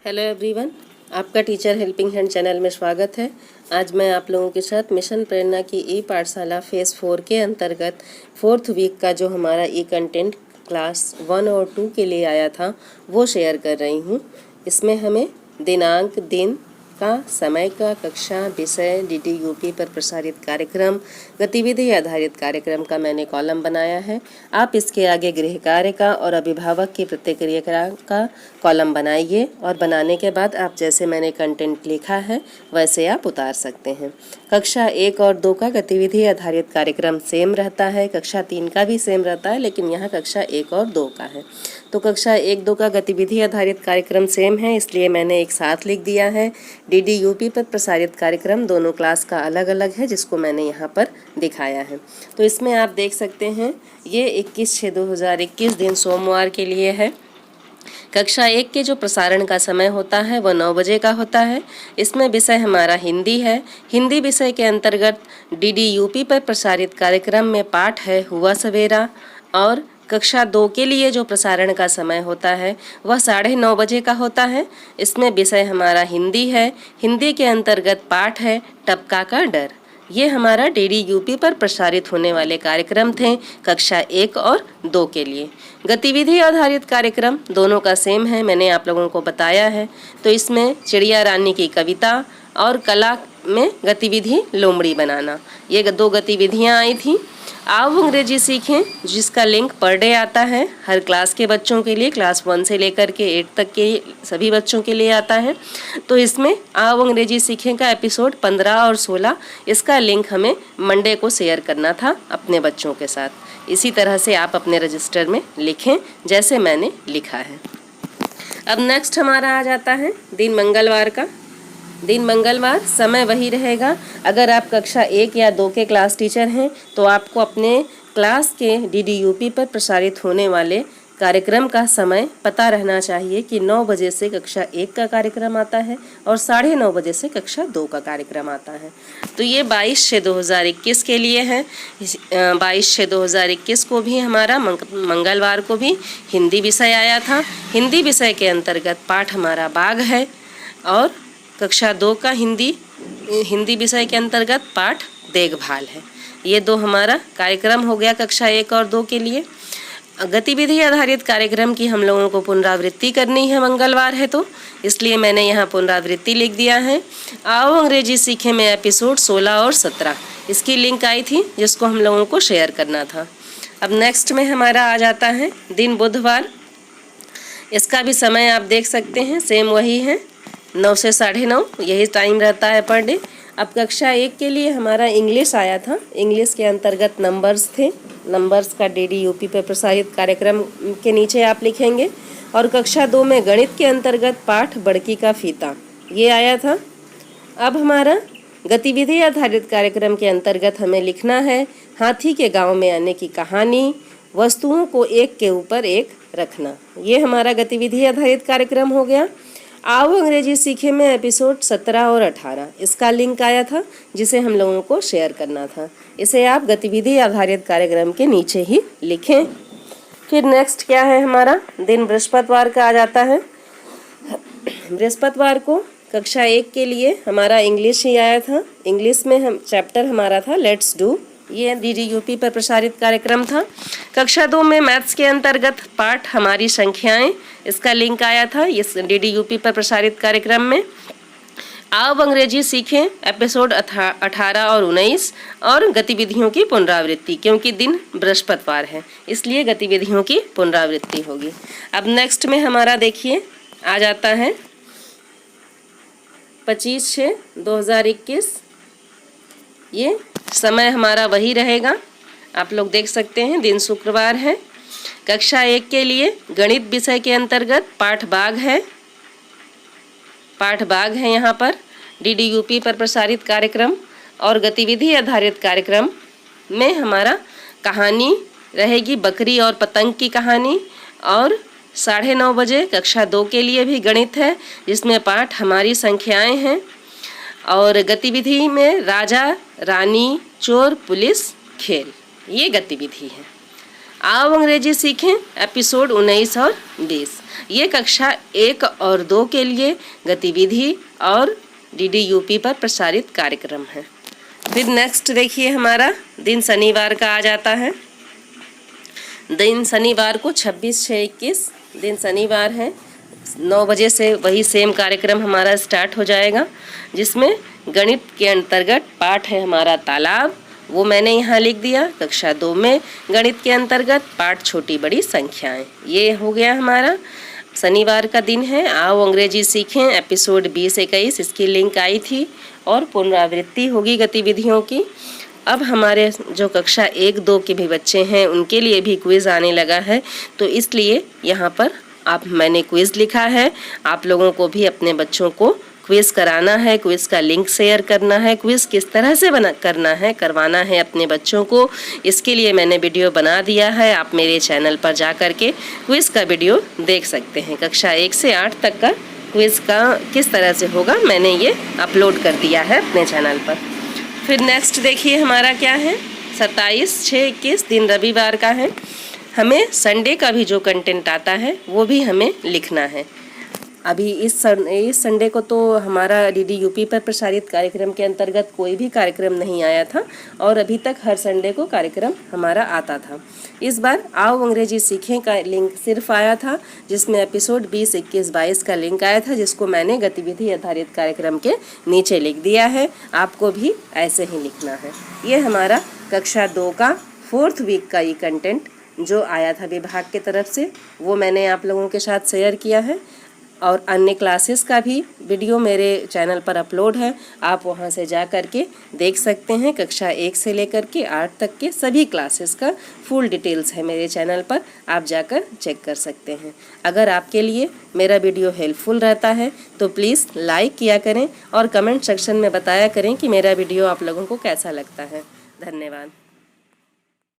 Hello everyone, आपका teacher helping hand channel में स्वागत है। आज मैं आप लोगों के साथ मिशन प्रेरणा की ई पाठशाला फेज़ 4 के अंतर्गत 4th वीक का जो हमारा ई कंटेंट क्लास 1 और 2 के लिए आया था वो शेयर कर रही हूँ। इसमें हमें दिनांक, दिन का, समय का, कक्षा, विषय, DDUP पर प्रसारित कार्यक्रम, गतिविधि आधारित कार्यक्रम का मैंने कॉलम बनाया है। आप इसके आगे गृह कार्य का और अभिभावक की प्रतिक्रिया का कॉलम बनाइए और बनाने के बाद आप जैसे मैंने कंटेंट लिखा है वैसे आप उतार सकते हैं। कक्षा 1 और 2 का गतिविधि आधारित कार्यक्रम सेम रहता है, कक्षा 3 का भी सेम रहता है, लेकिन यहाँ कक्षा 1 और 2 का है। तो कक्षा 1-2 का गतिविधि आधारित कार्यक्रम सेम है, इसलिए मैंने एक साथ लिख दिया है। DDUP पर प्रसारित कार्यक्रम दोनों क्लास का अलग अलग है, जिसको मैंने यहाँ पर दिखाया है। तो इसमें आप देख सकते हैं ये 21/6/2021 दिन सोमवार के लिए है। कक्षा 1 के जो प्रसारण का समय होता है वह 9 बजे का होता है। इसमें विषय हमारा हिंदी है। हिंदी विषय के अंतर्गत DDUP पर प्रसारित कार्यक्रम में पाठ है हुआ सवेरा, और कक्षा 2 के लिए जो प्रसारण का समय होता है वह 9:30 बजे का होता है। इसमें विषय हमारा हिंदी है। हिंदी के अंतर्गत पाठ है टपका का डर। ये हमारा DDUP पर प्रसारित होने वाले कार्यक्रम थे कक्षा 1 और 2 के लिए। गतिविधि आधारित कार्यक्रम दोनों का सेम है, मैंने आप लोगों को बताया है। तो इसमें चिड़िया रानी की कविता और कला में गतिविधि लोमड़ी बनाना, ये 2 गतिविधियाँ आई थी। आओ अंग्रेजी सीखें, जिसका लिंक पर डे आता है हर क्लास के बच्चों के लिए, क्लास 1 से लेकर के 8 तक के सभी बच्चों के लिए आता है। तो इसमें आओ अंग्रेजी सीखें का एपिसोड 15 और 16, इसका लिंक हमें मंडे को शेयर करना था अपने बच्चों के साथ। इसी तरह से आप अपने रजिस्टर में लिखें जैसे मैंने लिखा है। अब नेक्स्ट हमारा आ जाता है दिन मंगलवार का। दिन मंगलवार, समय वही रहेगा। अगर आप कक्षा 1 या 2 के क्लास टीचर हैं तो आपको अपने क्लास के DDUP पर प्रसारित होने वाले कार्यक्रम का समय पता रहना चाहिए कि 9 बजे से कक्षा 1 का कार्यक्रम आता है और 9:30 बजे से कक्षा 2 का कार्यक्रम आता है। तो ये 22/6/2021 के लिए है। 22/6/2021 को भी हमारा मंगलवार को भी हिंदी विषय आया था। हिंदी विषय के अंतर्गत पाठ हमारा बाघ है, और कक्षा 2 का हिंदी विषय के अंतर्गत पाठ देखभाल है। ये 2 हमारा कार्यक्रम हो गया कक्षा 1 और 2 के लिए। गतिविधि आधारित कार्यक्रम की हम लोगों को पुनरावृत्ति करनी है, मंगलवार है तो इसलिए मैंने यहाँ पुनरावृत्ति लिख दिया है। आओ अंग्रेजी सीखें में एपिसोड 16 और 17, इसकी लिंक आई थी जिसको हम लोगों को शेयर करना था। अब नेक्स्ट में हमारा आ जाता है दिन बुधवार। इसका भी समय आप देख सकते हैं सेम वही है, 9 से 9:30 यही टाइम रहता है पर डे। अब कक्षा 1 के लिए हमारा इंग्लिश आया था। इंग्लिश के अंतर्गत नंबर्स थे। नंबर्स का DDUP पर प्रसारित कार्यक्रम के नीचे आप लिखेंगे। और कक्षा 2 में गणित के अंतर्गत पाठ बड़की का फीता, ये आया था। अब हमारा गतिविधि आधारित कार्यक्रम के अंतर्गत हमें लिखना है हाथी के गाँव में आने की कहानी, वस्तुओं को एक के ऊपर एक रखना। ये हमारा गतिविधि आधारित कार्यक्रम हो गया। आओ अंग्रेजी सीखे में एपिसोड 17 और 18, इसका लिंक आया था जिसे हम लोगों को शेयर करना था। इसे आप गतिविधि आधारित कार्यक्रम के नीचे ही लिखें। फिर नेक्स्ट क्या है हमारा दिन बृहस्पतिवार का आ जाता है। बृहस्पतिवार को कक्षा 1 के लिए हमारा इंग्लिश ही आया था। इंग्लिश में हम चैप्टर हमारा था लेट्स डू, ये DDUP पर प्रसारित कार्यक्रम था। कक्षा 2 में मैथ्स के अंतर्गत पाठ हमारी संख्याएं, इसका लिंक आया था इस DDUP पर प्रसारित कार्यक्रम में। आओ अंग्रेजी सीखें एपिसोड 18 और 19, और गतिविधियों की पुनरावृत्ति, क्योंकि दिन बृहस्पतिवार है इसलिए गतिविधियों की पुनरावृत्ति होगी। अब नेक्स्ट में हमारा देखिए आ जाता है 25/6/2021। ये समय हमारा वही रहेगा, आप लोग देख सकते हैं दिन शुक्रवार है। कक्षा 1 के लिए गणित विषय के अंतर्गत पाठ बाघ है। यहाँ पर DDUP पर प्रसारित कार्यक्रम, और गतिविधि आधारित कार्यक्रम में हमारा कहानी रहेगी बकरी और पतंग की कहानी। और 9:30 बजे कक्षा 2 के लिए भी गणित है जिसमें पाठ हमारी संख्याएं हैं। और गतिविधि में राजा, रानी, चोर, पुलिस, खेल, ये गतिविधि है। आओ अंग्रेजी सीखें एपिसोड 19 और 20। ये कक्षा 1 और 2 के लिए गतिविधि और DDUP पर प्रसारित कार्यक्रम है। फिर नेक्स्ट देखिए, हमारा दिन शनिवार का आ जाता है। दिन शनिवार को 26/6/21 दिन शनिवार है। 9 बजे से वही सेम कार्यक्रम हमारा स्टार्ट हो जाएगा, जिसमें गणित के अंतर्गत पाठ है हमारा तालाब, वो मैंने यहाँ लिख दिया। कक्षा 2 में गणित के अंतर्गत पाठ छोटी बड़ी संख्याएं, ये हो गया हमारा। शनिवार का दिन है। आओ अंग्रेजी सीखें एपिसोड 20-21, इसकी लिंक आई थी और पुनरावृत्ति होगी गतिविधियों की। अब हमारे जो कक्षा 1-2 के भी बच्चे हैं उनके लिए भी क्विज़ आने लगा है, तो इसलिए यहाँ पर मैंने क्विज़ लिखा है। आप लोगों को भी अपने बच्चों को क्विज़ कराना है, क्विज़ का लिंक शेयर करना है। क्विज़ किस तरह से करवाना है अपने बच्चों को, इसके लिए मैंने वीडियो बना दिया है। आप मेरे चैनल पर जा कर के क्विज़ का वीडियो देख सकते हैं। कक्षा 1 से 8 तक का क्विज़ का किस तरह से होगा मैंने ये अपलोड कर दिया है अपने चैनल पर। फिर नेक्स्ट देखिए हमारा क्या है, 27/6/21 दिन रविवार का है। हमें संडे का भी जो कंटेंट आता है वो भी हमें लिखना है। अभी इस संडे को तो हमारा DDUP पर प्रसारित कार्यक्रम के अंतर्गत कोई भी कार्यक्रम नहीं आया था और अभी तक हर संडे को कार्यक्रम हमारा आता था। इस बार आओ अंग्रेजी सीखें का लिंक सिर्फ आया था, जिसमें एपिसोड 20, 21, 22 का लिंक आया था, जिसको मैंने गतिविधि आधारित कार्यक्रम के नीचे लिख दिया है। आपको भी ऐसे ही लिखना है। ये हमारा कक्षा 2 का 4th वीक का ये कंटेंट जो आया था विभाग की तरफ से, वो मैंने आप लोगों के साथ शेयर किया है। और अन्य क्लासेस का भी वीडियो मेरे चैनल पर अपलोड है, आप वहां से जा कर के देख सकते हैं। कक्षा 1 से लेकर के 8 तक के सभी क्लासेस का फुल डिटेल्स है मेरे चैनल पर, आप जाकर चेक कर सकते हैं। अगर आपके लिए मेरा वीडियो हेल्पफुल रहता है तो प्लीज़ लाइक किया करें और कमेंट सेक्शन में बताया करें कि मेरा वीडियो आप लोगों को कैसा लगता है। धन्यवाद।